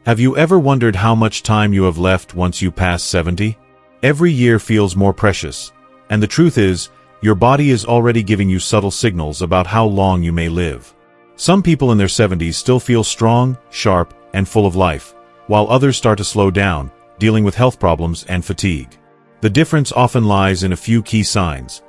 Have you ever wondered how much time you have left once you pass 70? Every year feels more precious, and the truth is, your body is already giving you subtle signals about how long you may live. Some people in their 70s still feel strong, sharp, and full of life, while others start to slow down, dealing with health problems and fatigue. The difference often lies in a few key signs,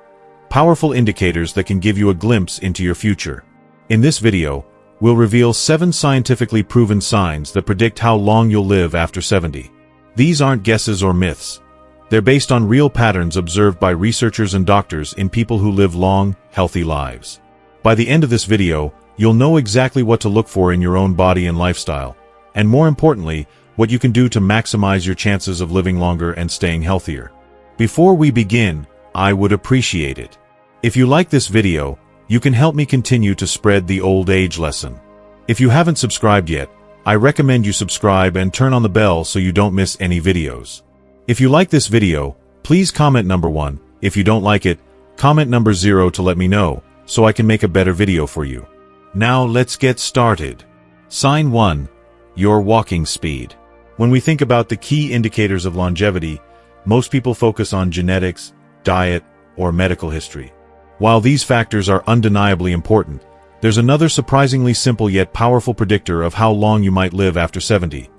powerful indicators that can give you a glimpse into your future. In this video, we'll reveal 7 scientifically proven signs that predict how long you'll live after 70. These aren't guesses or myths. They're based on real patterns observed by researchers and doctors in people who live long, healthy lives. By the end of this video, you'll know exactly what to look for in your own body and lifestyle, and more importantly, what you can do to maximize your chances of living longer and staying healthier. Before we begin, I would appreciate it if you like this video. You can help me continue to spread the old age lesson. If you haven't subscribed yet, I recommend you subscribe and turn on the bell so you don't miss any videos. If you like this video, please comment number 1. If you don't like it, comment number 0 to let me know, so I can make a better video for you. Now let's get started. Sign 1. Your walking speed. When we think about the key indicators of longevity, most people focus on genetics, diet, or medical history. While these factors are undeniably important, there's another surprisingly simple yet powerful predictor of how long you might live after 70.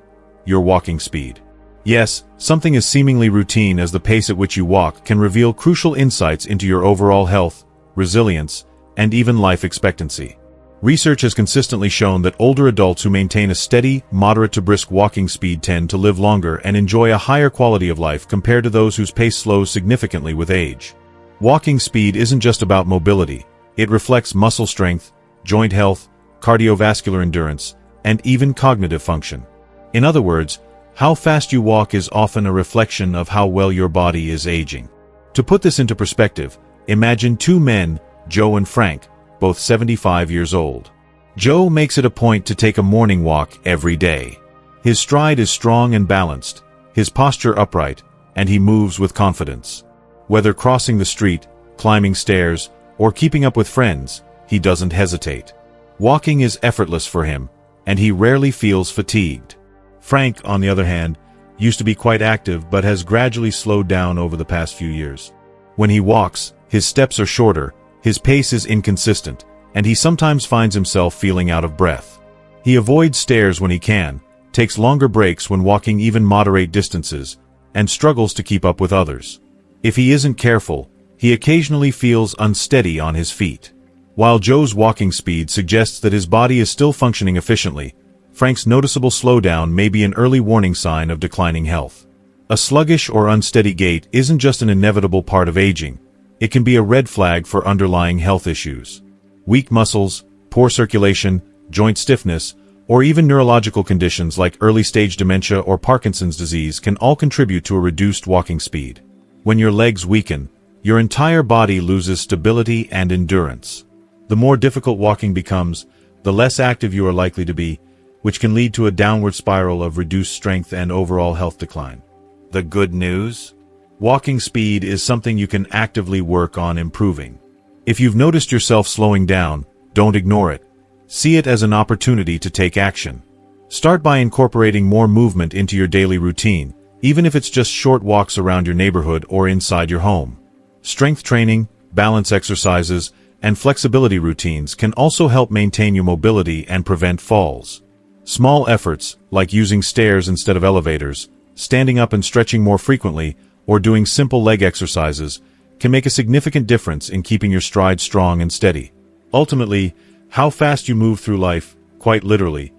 Your walking speed. Yes, something as seemingly routine as the pace at which you walk can reveal crucial insights into your overall health, resilience, and even life expectancy. Research has consistently shown that older adults who maintain a steady, moderate to brisk walking speed tend to live longer and enjoy a higher quality of life compared to those whose pace slows significantly with age. Walking speed isn't just about mobility. It reflects muscle strength, joint health, cardiovascular endurance, and even cognitive function. In other words, how fast you walk is often a reflection of how well your body is aging. To put this into perspective, imagine 2 men, Joe and Frank, both 75 years old. Joe makes it a point to take a morning walk every day. His stride is strong and balanced, his posture upright, and he moves with confidence. Whether crossing the street, climbing stairs, or keeping up with friends, he doesn't hesitate. Walking is effortless for him, and he rarely feels fatigued. Frank, on the other hand, used to be quite active but has gradually slowed down over the past few years. When he walks, his steps are shorter, his pace is inconsistent, and he sometimes finds himself feeling out of breath. He avoids stairs when he can, takes longer breaks when walking even moderate distances, and struggles to keep up with others. If he isn't careful, he occasionally feels unsteady on his feet. While Joe's walking speed suggests that his body is still functioning efficiently, Frank's noticeable slowdown may be an early warning sign of declining health. A sluggish or unsteady gait isn't just an inevitable part of aging. It can be a red flag for underlying health issues. Weak muscles, poor circulation, joint stiffness, or even neurological conditions like early-stage dementia or Parkinson's disease can all contribute to a reduced walking speed. When your legs weaken, your entire body loses stability and endurance. The more difficult walking becomes, the less active you are likely to be, which can lead to a downward spiral of reduced strength and overall health decline. The good news? Walking speed is something you can actively work on improving. If you've noticed yourself slowing down, don't ignore it. See it as an opportunity to take action. Start by incorporating more movement into your daily routine, even if it's just short walks around your neighborhood or inside your home. Strength training, balance exercises, and flexibility routines can also help maintain your mobility and prevent falls. Small efforts, like using stairs instead of elevators, standing up and stretching more frequently, or doing simple leg exercises, can make a significant difference in keeping your stride strong and steady. Ultimately, how fast you move through life, quite literally,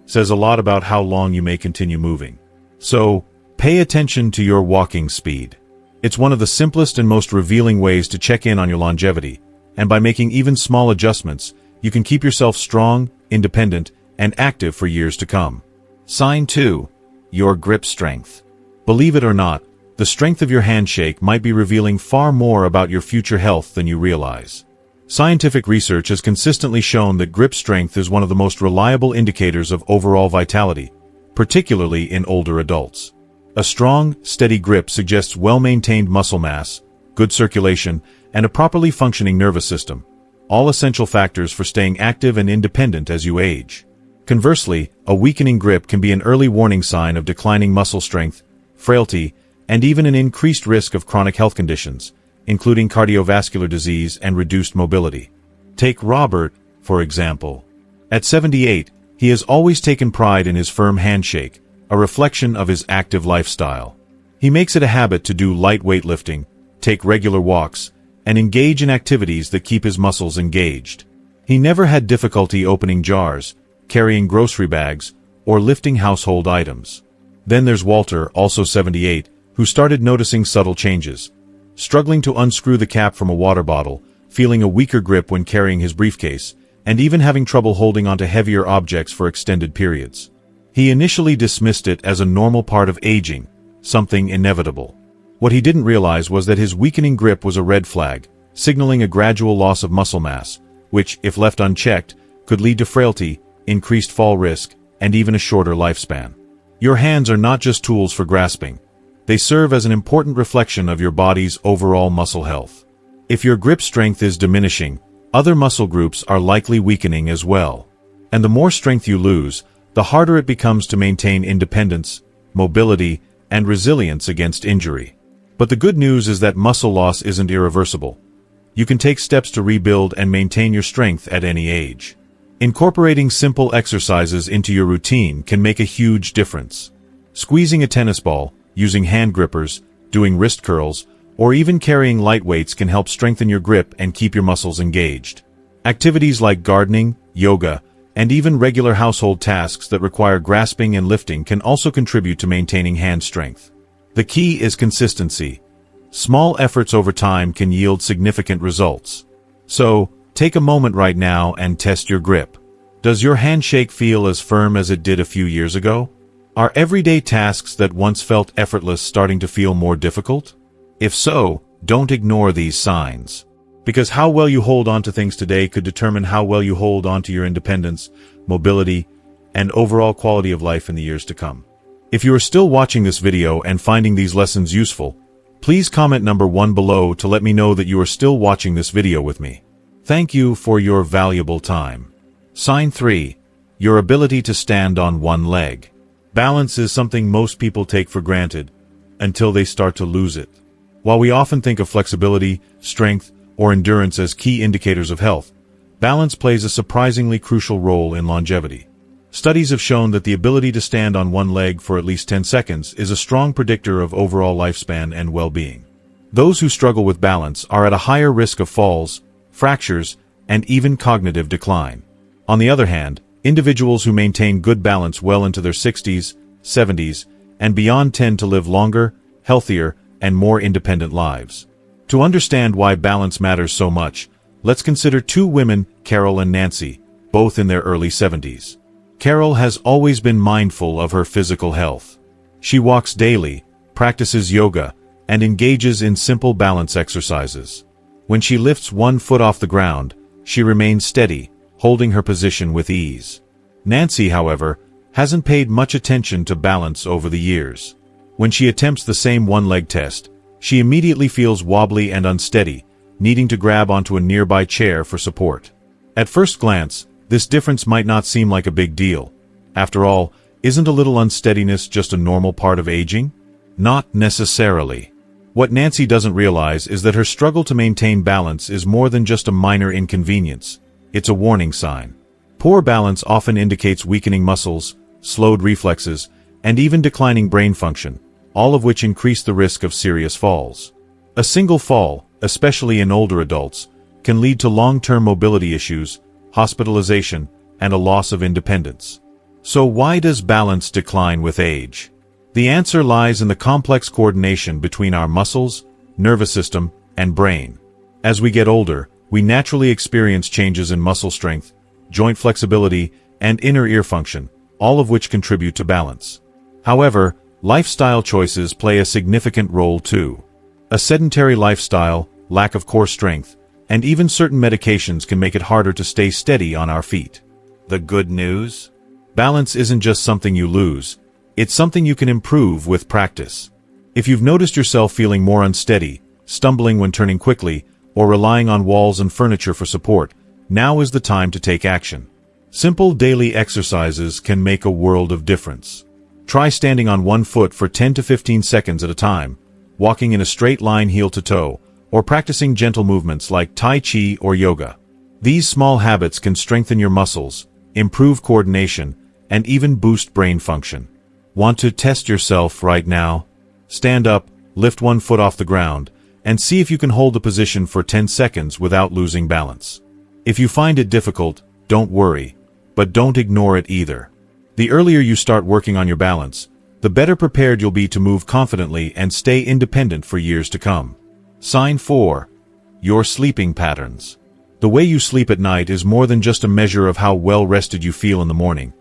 says a lot about how long you may continue moving. So, pay attention to your walking speed. It's one of the simplest and most revealing ways to check in on your longevity, and by making even small adjustments, you can keep yourself strong, independent, and active for years to come. Sign 2. Your grip strength. Believe it or not, the strength of your handshake might be revealing far more about your future health than you realize. Scientific research has consistently shown that grip strength is one of the most reliable indicators of overall vitality, particularly in older adults. A strong, steady grip suggests well-maintained muscle mass, good circulation, and a properly functioning nervous system, all essential factors for staying active and independent as you age. Conversely, a weakening grip can be an early warning sign of declining muscle strength, frailty, and even an increased risk of chronic health conditions, including cardiovascular disease and reduced mobility. Take Robert, for example. At 78, he has always taken pride in his firm handshake, a reflection of his active lifestyle. He makes it a habit to do light weightlifting, take regular walks, and engage in activities that keep his muscles engaged. He never had difficulty opening jars, carrying grocery bags, or lifting household items. Then there's Walter, also 78, who started noticing subtle changes, struggling to unscrew the cap from a water bottle, feeling a weaker grip when carrying his briefcase, and even having trouble holding onto heavier objects for extended periods. He initially dismissed it as a normal part of aging, something inevitable. What he didn't realize was that his weakening grip was a red flag, signaling a gradual loss of muscle mass, which, if left unchecked, could lead to frailty, increased fall risk, and even a shorter lifespan. Your hands are not just tools for grasping. They serve as an important reflection of your body's overall muscle health. If your grip strength is diminishing, other muscle groups are likely weakening as well. And the more strength you lose, the harder it becomes to maintain independence, mobility, and resilience against injury. But the good news is that muscle loss isn't irreversible. You can take steps to rebuild and maintain your strength at any age. Incorporating simple exercises into your routine can make a huge difference. Squeezing a tennis ball, using hand grippers, doing wrist curls, or even carrying light weights can help strengthen your grip and keep your muscles engaged. Activities like gardening, yoga, and even regular household tasks that require grasping and lifting can also contribute to maintaining hand strength. The key is consistency. Small efforts over time can yield significant results. So, take a moment right now and test your grip. Does your handshake feel as firm as it did a few years ago? Are everyday tasks that once felt effortless starting to feel more difficult? If so, don't ignore these signs. Because how well you hold on to things today could determine how well you hold on to your independence, mobility, and overall quality of life in the years to come. If you are still watching this video and finding these lessons useful, please comment number 1 below to let me know that you are still watching this video with me. Thank you for your valuable time. Sign 3. Your ability to stand on one leg. Balance is something most people take for granted until they start to lose it. While we often think of flexibility, strength, or endurance as key indicators of health, balance plays a surprisingly crucial role in longevity. Studies have shown that the ability to stand on one leg for at least 10 seconds is a strong predictor of overall lifespan and well-being. Those who struggle with balance are at a higher risk of falls, fractures, and even cognitive decline. On the other hand, individuals who maintain good balance well into their 60s, 70s, and beyond tend to live longer, healthier, and more independent lives. To understand why balance matters so much, let's consider 2 women, Carol and Nancy, both in their early 70s. Carol has always been mindful of her physical health. She walks daily, practices yoga, and engages in simple balance exercises. When she lifts one foot off the ground, she remains steady, holding her position with ease. Nancy, however, hasn't paid much attention to balance over the years. When she attempts the same one-leg test, she immediately feels wobbly and unsteady, needing to grab onto a nearby chair for support. At first glance, this difference might not seem like a big deal. After all, isn't a little unsteadiness just a normal part of aging? Not necessarily. What Nancy doesn't realize is that her struggle to maintain balance is more than just a minor inconvenience. It's a warning sign. Poor balance often indicates weakening muscles, slowed reflexes, and even declining brain function, all of which increase the risk of serious falls. A single fall, especially in older adults, can lead to long-term mobility issues, hospitalization, and a loss of independence. So why does balance decline with age? The answer lies in the complex coordination between our muscles, nervous system, and brain. As we get older, we naturally experience changes in muscle strength, joint flexibility, and inner ear function, all of which contribute to balance. However, lifestyle choices play a significant role too. A sedentary lifestyle, lack of core strength, and even certain medications can make it harder to stay steady on our feet. The good news? Balance isn't just something you lose, it's something you can improve with practice. If you've noticed yourself feeling more unsteady, stumbling when turning quickly, or relying on walls and furniture for support, now is the time to take action. Simple daily exercises can make a world of difference. Try standing on one foot for 10 to 15 seconds at a time, walking in a straight line heel to toe, or practicing gentle movements like Tai Chi or yoga. These small habits can strengthen your muscles, improve coordination, and even boost brain function. Want to test yourself right now? Stand up, lift one foot off the ground, and see if you can hold the position for 10 seconds without losing balance. If you find it difficult, don't worry, but don't ignore it either. The earlier you start working on your balance, the better prepared you'll be to move confidently and stay independent for years to come. Sign 4. Your sleeping patterns. The way you sleep at night is more than just a measure of how well rested you feel in the morning.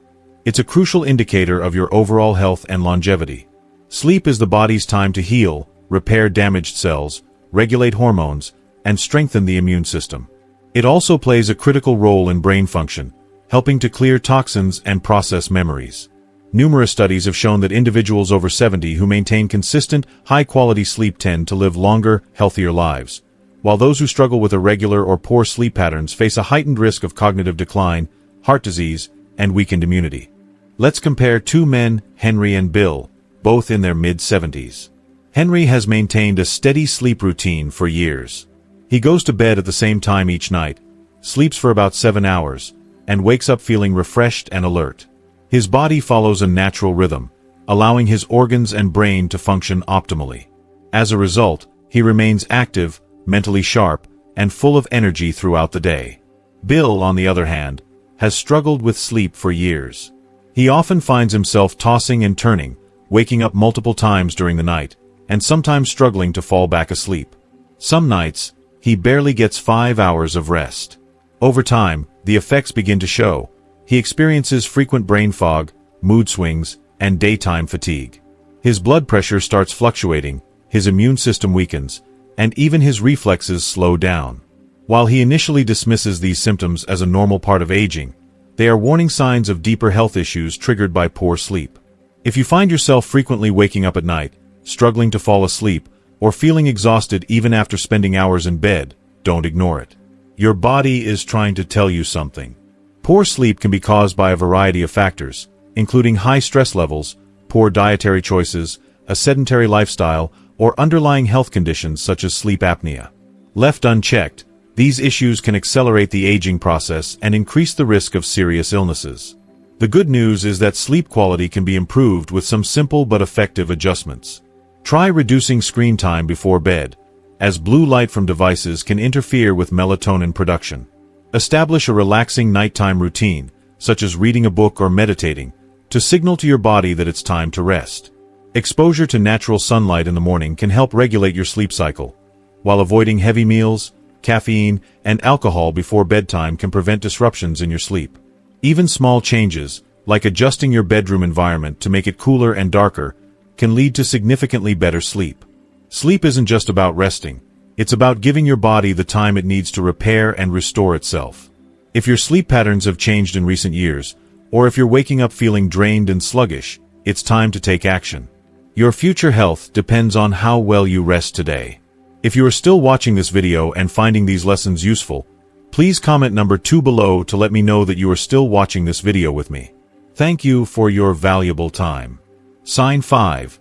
It's a crucial indicator of your overall health and longevity. Sleep is the body's time to heal, repair damaged cells, regulate hormones, and strengthen the immune system. It also plays a critical role in brain function, helping to clear toxins and process memories. Numerous studies have shown that individuals over 70 who maintain consistent, high-quality sleep tend to live longer, healthier lives, while those who struggle with irregular or poor sleep patterns face a heightened risk of cognitive decline, heart disease, and weakened immunity. Let's compare two men, Henry and Bill, both in their mid-70s. Henry has maintained a steady sleep routine for years. He goes to bed at the same time each night, sleeps for about 7 hours, and wakes up feeling refreshed and alert. His body follows a natural rhythm, allowing his organs and brain to function optimally. As a result, he remains active, mentally sharp, and full of energy throughout the day. Bill, on the other hand, has struggled with sleep for years. He often finds himself tossing and turning, waking up multiple times during the night, and sometimes struggling to fall back asleep. Some nights, he barely gets 5 hours of rest. Over time, the effects begin to show. He experiences frequent brain fog, mood swings, and daytime fatigue. His blood pressure starts fluctuating, his immune system weakens, and even his reflexes slow down. While he initially dismisses these symptoms as a normal part of aging, they are warning signs of deeper health issues triggered by poor sleep. If you find yourself frequently waking up at night, struggling to fall asleep, or feeling exhausted even after spending hours in bed, don't ignore it. Your body is trying to tell you something. Poor sleep can be caused by a variety of factors, including high stress levels, poor dietary choices, a sedentary lifestyle, or underlying health conditions such as sleep apnea. Left unchecked, these issues can accelerate the aging process and increase the risk of serious illnesses. The good news is that sleep quality can be improved with some simple but effective adjustments. Try reducing screen time before bed, as blue light from devices can interfere with melatonin production. Establish a relaxing nighttime routine, such as reading a book or meditating, to signal to your body that it's time to rest. Exposure to natural sunlight in the morning can help regulate your sleep cycle, while avoiding heavy meals, caffeine, and alcohol before bedtime can prevent disruptions in your sleep. Even small changes, like adjusting your bedroom environment to make it cooler and darker, can lead to significantly better sleep. Sleep isn't just about resting. It's about giving your body the time it needs to repair and restore itself. If your sleep patterns have changed in recent years, or if you're waking up feeling drained and sluggish, it's time to take action. Your future health depends on how well you rest today. If you are still watching this video and finding these lessons useful, please comment number 2 below to let me know that you are still watching this video with me. Thank you for your valuable time. Sign 5.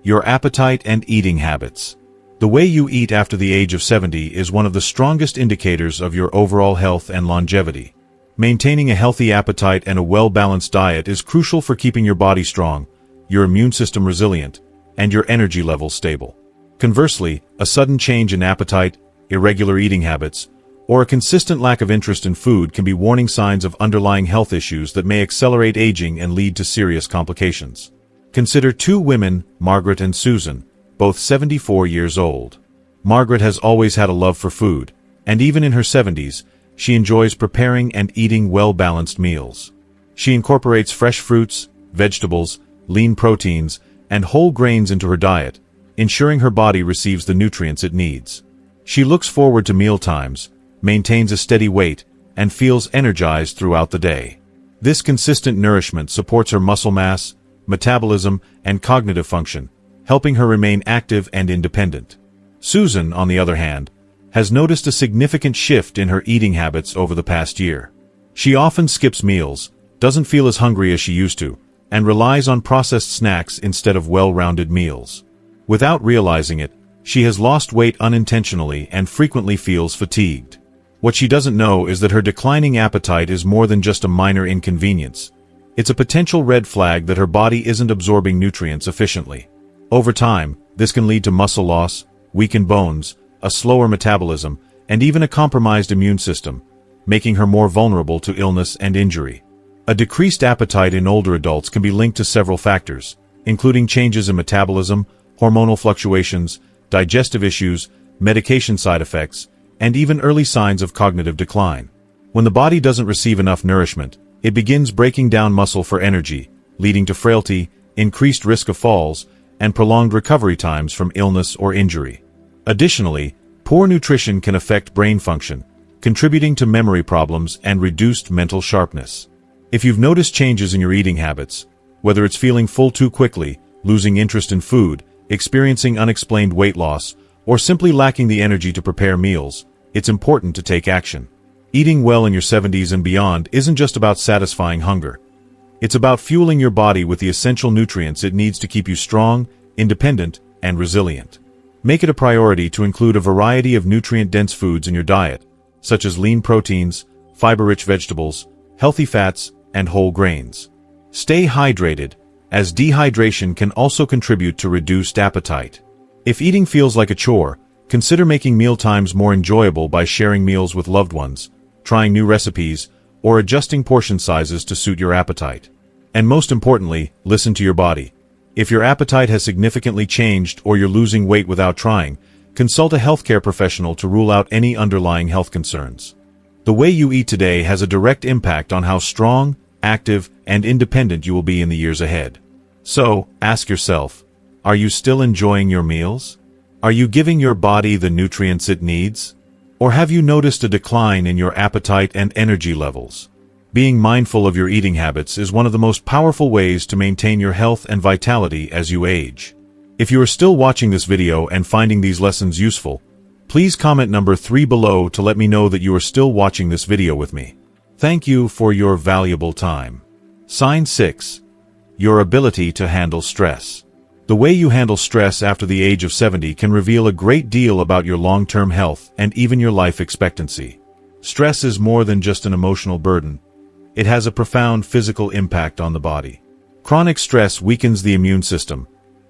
Your appetite and eating habits. The way you eat after the age of 70 is one of the strongest indicators of your overall health and longevity. Maintaining a healthy appetite and a well-balanced diet is crucial for keeping your body strong, your immune system resilient, and your energy levels stable. Conversely, a sudden change in appetite, irregular eating habits, or a consistent lack of interest in food can be warning signs of underlying health issues that may accelerate aging and lead to serious complications. Consider two women, Margaret and Susan, both 74 years old. Margaret has always had a love for food, and even in her 70s, she enjoys preparing and eating well-balanced meals. She incorporates fresh fruits, vegetables, lean proteins, and whole grains into her diet, ensuring her body receives the nutrients it needs. She looks forward to mealtimes, maintains a steady weight, and feels energized throughout the day. This consistent nourishment supports her muscle mass, metabolism, and cognitive function, helping her remain active and independent. Susan, on the other hand, has noticed a significant shift in her eating habits over the past year. She often skips meals, doesn't feel as hungry as she used to, and relies on processed snacks instead of well-rounded meals. Without realizing it, she has lost weight unintentionally and frequently feels fatigued. What she doesn't know is that her declining appetite is more than just a minor inconvenience. It's a potential red flag that her body isn't absorbing nutrients efficiently. Over time, this can lead to muscle loss, weakened bones, a slower metabolism, and even a compromised immune system, making her more vulnerable to illness and injury. A decreased appetite in older adults can be linked to several factors, including changes in metabolism, hormonal fluctuations, digestive issues, medication side effects, and even early signs of cognitive decline. When the body doesn't receive enough nourishment, it begins breaking down muscle for energy, leading to frailty, increased risk of falls, and prolonged recovery times from illness or injury. Additionally, poor nutrition can affect brain function, contributing to memory problems and reduced mental sharpness. If you've noticed changes in your eating habits, whether it's feeling full too quickly, losing interest in food, experiencing unexplained weight loss, or simply lacking the energy to prepare meals, it's important to take action. Eating well in your 70s and beyond isn't just about satisfying hunger. It's about fueling your body with the essential nutrients it needs to keep you strong, independent, and resilient. Make it a priority to include a variety of nutrient-dense foods in your diet, such as lean proteins, fiber-rich vegetables, healthy fats, and whole grains. Stay hydrated, as dehydration can also contribute to reduced appetite. If eating feels like a chore, consider making mealtimes more enjoyable by sharing meals with loved ones, trying new recipes, or adjusting portion sizes to suit your appetite. And most importantly, listen to your body. If your appetite has significantly changed or you're losing weight without trying, consult a healthcare professional to rule out any underlying health concerns. The way you eat today has a direct impact on how strong, active, and independent you will be in the years ahead. So, ask yourself, are you still enjoying your meals? Are you giving your body the nutrients it needs? Or have you noticed a decline in your appetite and energy levels? Being mindful of your eating habits is one of the most powerful ways to maintain your health and vitality as you age. If you are still watching this video and finding these lessons useful, please comment number 3 below to let me know that you are still watching this video with me. Thank you for your valuable time. Sign 6. Your ability to handle stress. The way you handle stress after the age of 70 can reveal a great deal about your long-term health and even your life expectancy. Stress is more than just an emotional burden. It has a profound physical impact on the body. Chronic stress weakens the immune system,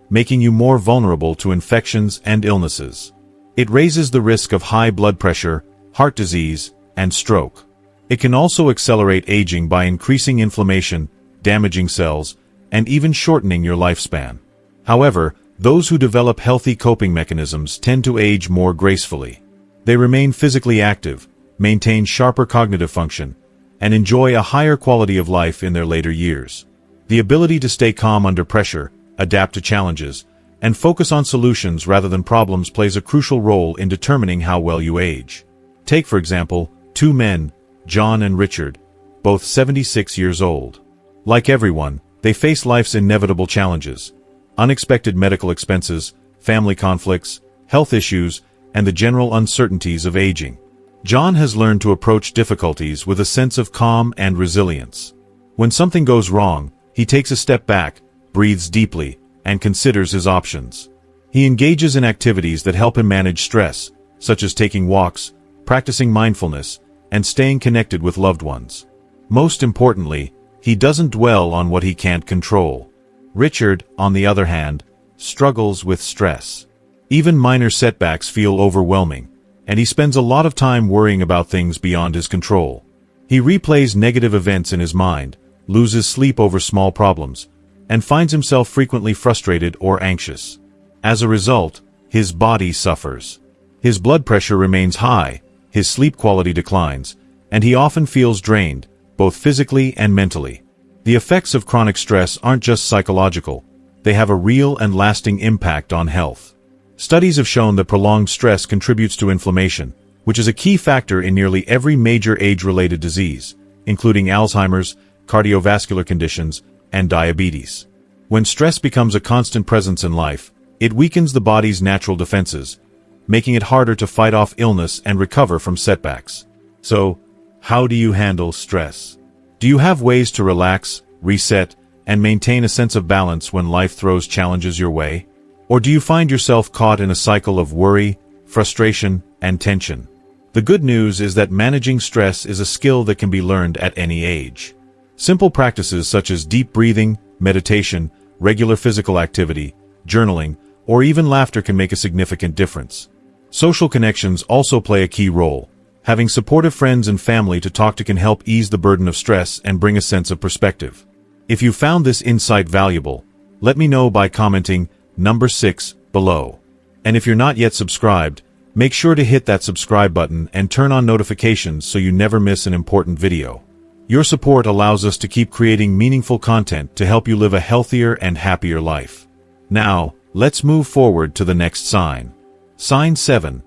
making you more vulnerable to infections and illnesses. It raises the risk of high blood pressure, heart disease, and stroke. It can also accelerate aging by increasing inflammation, damaging cells, and even shortening your lifespan. However, those who develop healthy coping mechanisms tend to age more gracefully. They remain physically active, maintain sharper cognitive function, and enjoy a higher quality of life in their later years. The ability to stay calm under pressure, adapt to challenges, and focus on solutions rather than problems plays a crucial role in determining how well you age. Take, for example, 2 men, John and Richard, both 76 years old. Like everyone, they face life's inevitable challenges: unexpected medical expenses, family conflicts, health issues, and the general uncertainties of aging. John has learned to approach difficulties with a sense of calm and resilience. When something goes wrong, he takes a step back, breathes deeply, and considers his options. He engages in activities that help him manage stress, such as taking walks, practicing mindfulness, and staying connected with loved ones. Most importantly, he doesn't dwell on what he can't control. Richard, on the other hand, struggles with stress. Even minor setbacks feel overwhelming, and he spends a lot of time worrying about things beyond his control. He replays negative events in his mind, loses sleep over small problems, and finds himself frequently frustrated or anxious. As a result, his body suffers. His blood pressure remains high, his sleep quality declines, and he often feels drained, both physically and mentally. The effects of chronic stress aren't just psychological, they have a real and lasting impact on health. Studies have shown that prolonged stress contributes to inflammation, which is a key factor in nearly every major age-related disease, including Alzheimer's, cardiovascular conditions, and diabetes. When stress becomes a constant presence in life, it weakens the body's natural defenses, making it harder to fight off illness and recover from setbacks. So, How do you handle stress? Do you have ways to relax, reset, and maintain a sense of balance when life throws challenges your way? Or do you find yourself caught in a cycle of worry, frustration, and tension? The good news is that managing stress is a skill that can be learned at any age. Simple practices such as deep breathing, meditation, regular physical activity, journaling, or even laughter can make a significant difference. Social connections also play a key role. Having supportive friends and family to talk to can help ease the burden of stress and bring a sense of perspective. If you found this insight valuable, let me know by commenting number 6 below. And if you're not yet subscribed, make sure to hit that subscribe button and turn on notifications so you never miss an important video. Your support allows us to keep creating meaningful content to help you live a healthier and happier life. Now, let's move forward to the next sign. Sign 7.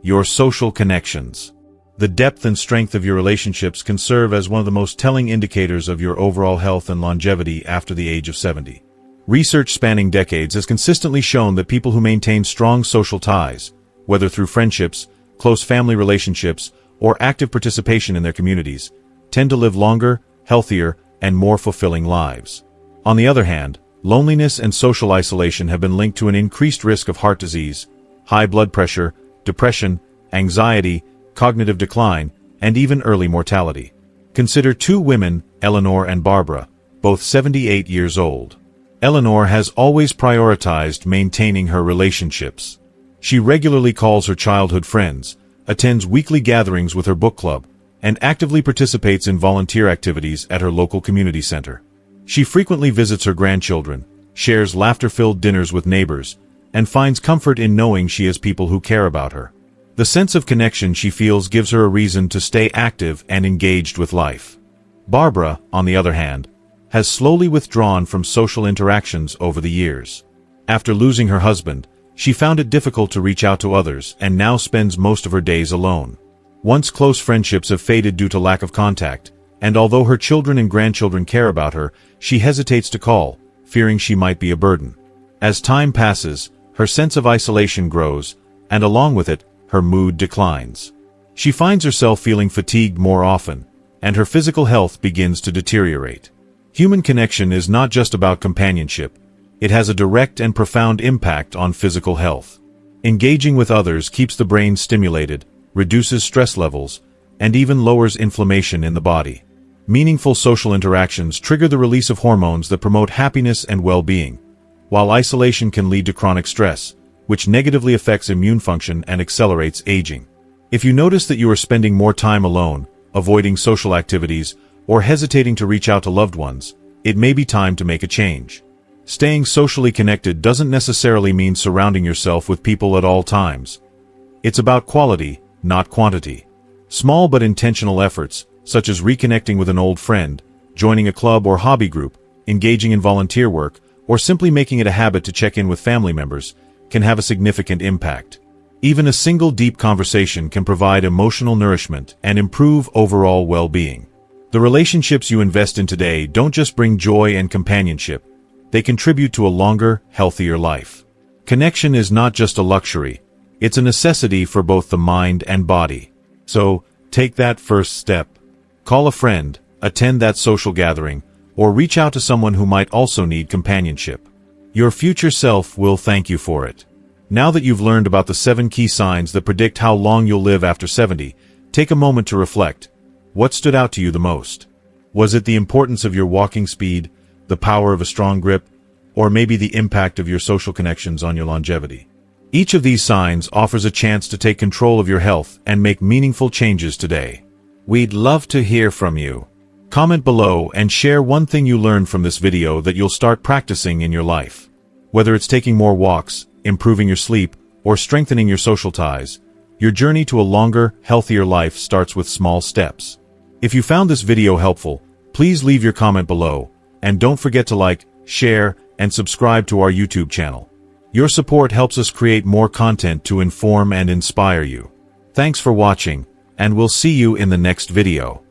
Your social connections. The depth and strength of your relationships can serve as one of the most telling indicators of your overall health and longevity after the age of 70. Research spanning decades has consistently shown that people who maintain strong social ties, whether through friendships, close family relationships, or active participation in their communities, tend to live longer, healthier, and more fulfilling lives. On the other hand, loneliness and social isolation have been linked to an increased risk of heart disease, high blood pressure, depression, anxiety, cognitive decline, and even early mortality. Consider two women, Eleanor and Barbara, both 78 years old. Eleanor has always prioritized maintaining her relationships. She regularly calls her childhood friends, attends weekly gatherings with her book club, and actively participates in volunteer activities at her local community center. She frequently visits her grandchildren, shares laughter-filled dinners with neighbors, and finds comfort in knowing she has people who care about her. The sense of connection she feels gives her a reason to stay active and engaged with life. Barbara, on the other hand, has slowly withdrawn from social interactions over the years. After losing her husband, she found it difficult to reach out to others and now spends most of her days alone. Once close friendships have faded due to lack of contact, and although her children and grandchildren care about her, she hesitates to call, fearing she might be a burden. As time passes, her sense of isolation grows, and along with it, her mood declines. She finds herself feeling fatigued more often, and her physical health begins to deteriorate. Human connection is not just about companionship. It has a direct and profound impact on physical health. Engaging with others keeps the brain stimulated, reduces stress levels, and even lowers inflammation in the body. Meaningful social interactions trigger the release of hormones that promote happiness and well-being, while isolation can lead to chronic stress, which negatively affects immune function and accelerates aging. If you notice that you are spending more time alone, avoiding social activities, or hesitating to reach out to loved ones, it may be time to make a change. Staying socially connected doesn't necessarily mean surrounding yourself with people at all times. It's about quality, not quantity. Small but intentional efforts, such as reconnecting with an old friend, joining a club or hobby group, engaging in volunteer work, or simply making it a habit to check in with family members, can have a significant impact. Even a single deep conversation can provide emotional nourishment and improve overall well-being. The relationships you invest in today don't just bring joy and companionship, they contribute to a longer, healthier life. Connection is not just a luxury, it's a necessity for both the mind and body. So, take that first step. Call a friend, attend that social gathering, or reach out to someone who might also need companionship. Your future self will thank you for it. Now that you've learned about the 7 key signs that predict how long you'll live after 70, take a moment to reflect. What stood out to you the most? Was it the importance of your walking speed, the power of a strong grip, or maybe the impact of your social connections on your longevity? Each of these signs offers a chance to take control of your health and make meaningful changes today. We'd love to hear from you. Comment below and share one thing you learned from this video that you'll start practicing in your life. Whether it's taking more walks, improving your sleep, or strengthening your social ties, your journey to a longer, healthier life starts with small steps. If you found this video helpful, please leave your comment below, and don't forget to like, share, and subscribe to our YouTube channel. Your support helps us create more content to inform and inspire you. Thanks for watching, and we'll see you in the next video.